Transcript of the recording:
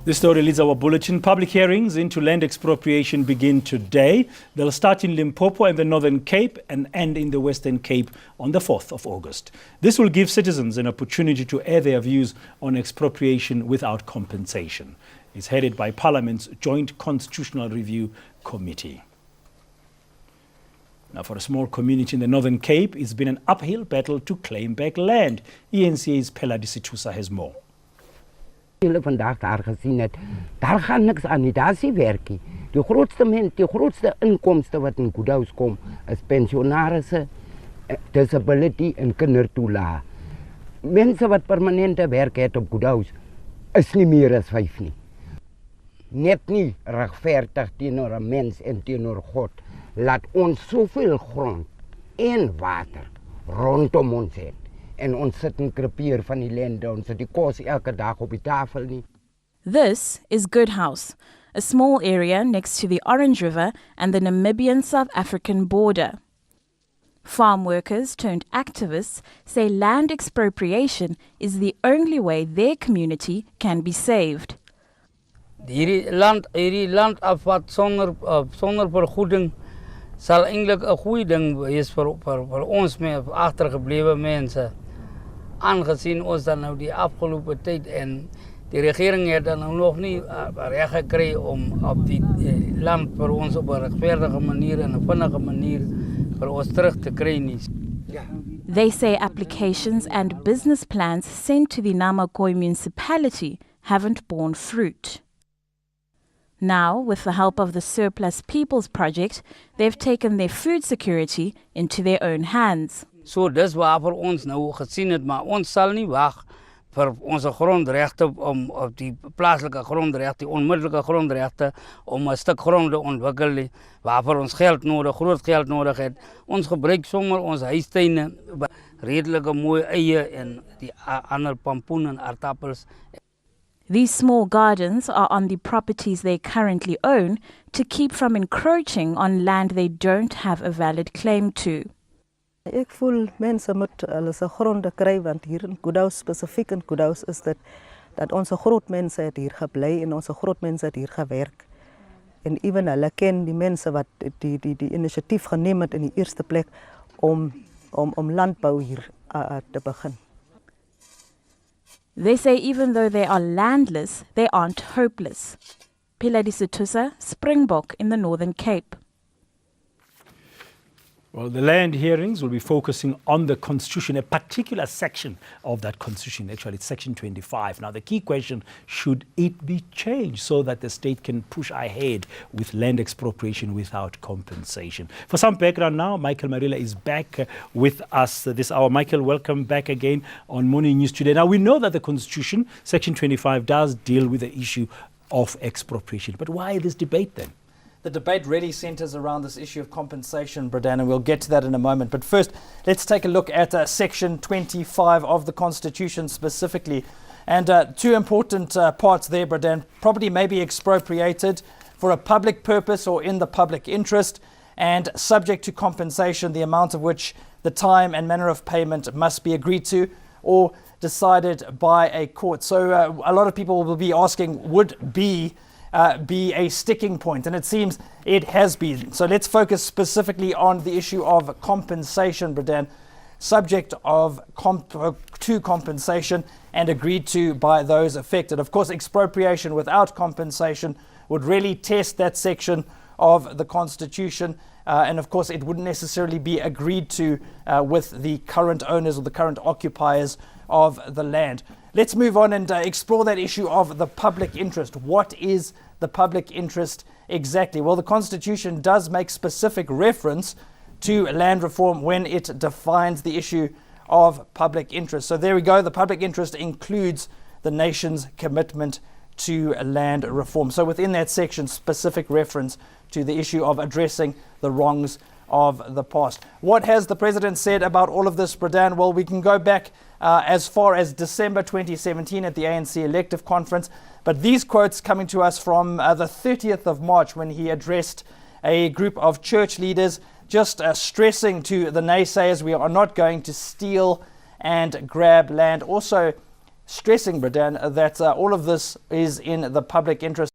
This story leads our bulletin. Public hearings into land expropriation begin today. They'll start in Limpopo and the Northern Cape and end in the Western Cape on the 4th of August. This will give citizens an opportunity to air their views on expropriation without compensation. It's headed by Parliament's Joint Constitutional Review Committee. Now, for a small community in the Northern Cape, it's been an uphill battle to claim back land. eNCA's Pheladi Sethusa has more. Jullie vandaag daar gezien het, daar gaan niks aan nie, daar is nie werkie. Die grootste inkomsten wat in Goedhuis kom, is pensionarissen, disability en kindertoelaag. Mensen wat permanente werk het op Goedhuis, is nie meer as 5 nie. Net nie regverdig teenoor 'n mens en teenoor God, laat ons soveel grond en water rondom ons het. En ons sit en krepeer van die lende, ons sit die kos elke dag op die tafel nie. This is Goodhouse, a small area next to the Orange River and the Namibian-South African border. Farm workers turned activists say land expropriation is the only way their community can be saved. Hierdie land afvat sonder vergoeding sal eintlik 'n goeie ding wees vir ons agtergeblewe mense. Aangezien ons dan nou die afgelopen tijd en die regering het dan nou nog niet recht gekregen om op die land voor ons op een rechtvaardige manier en een vinnige manier voor ons terug te krijgen. They say applications and business plans sent to the Namakwa municipality haven't borne fruit. Now, with the help of the Surplus People's Project, they've taken their food security into their own hands. So dis waarvoor ons nou gesien het, maar ons sal nie wag vir ons grondregte om op die plaaslike grondregte, die onmiddellike grondregte om 'n stuk grond te ontwikkel waarvoor ons groot geld nodig het. Ons gebruik sommer ons huistuine, redelike mooi eie en die ander pampoen en aardappels. These small gardens are on the properties they currently own to keep from encroaching on land they don't have a valid claim to. Ek voel mense moet hulle se gronde kry, want hier in Goedhuis, spesifiek in Goedhuis, is dit dat onze groot mense het hier gebly en onze groot mense het hier gewerk. En ewen hulle ken die mense wat die initiatief geneem het in die eerste plek om landbou hier te begin. They say even though they are landless, they aren't hopeless. Pheladi Sethusa, Springbok in the Northern Cape. Well, the land hearings will be focusing on the Constitution, a particular section of that Constitution. Actually, it's Section 25. Now, the key question, should it be changed so that the state can push ahead with land expropriation without compensation? For some background now, Michael Marilla is back with us this hour. Michael, welcome back again on Morning News Today. Now, we know that the Constitution, Section 25, does deal with the issue of expropriation. But why this debate then? The debate really centres around this issue of compensation, Bradan, and we'll get to that in a moment. But first, let's take a look at Section 25 of the Constitution specifically. And two important parts there, Bradan. Property may be expropriated for a public purpose or in the public interest, and subject to compensation, the amount of which, the time and manner of payment must be agreed to or decided by a court. So a lot of people will be asking, would be a sticking point, and it seems it has been. So let's focus specifically on the issue of compensation, Bradan, subject to compensation and agreed to by those affected. Of course, expropriation without compensation would really test that section of the Constitution, and of course it wouldn't necessarily be agreed to with the current owners or the current occupiers of the land. Let's move on and explore that issue of the public interest. What is the public interest exactly? Well, the Constitution does make specific reference to land reform when it defines the issue of public interest. So there we go. The public interest includes the nation's commitment to land reform. So within that section, specific reference to the issue of addressing the wrongs of the past. What has the president said about all of this, Bradan? Well, we can go back as far as December 2017 at the ANC elective conference, but these quotes coming to us from the 30th of March when he addressed a group of church leaders, just stressing to the naysayers we are not going to steal and grab land. Also stressing, Bradan, that all of this is in the public interest.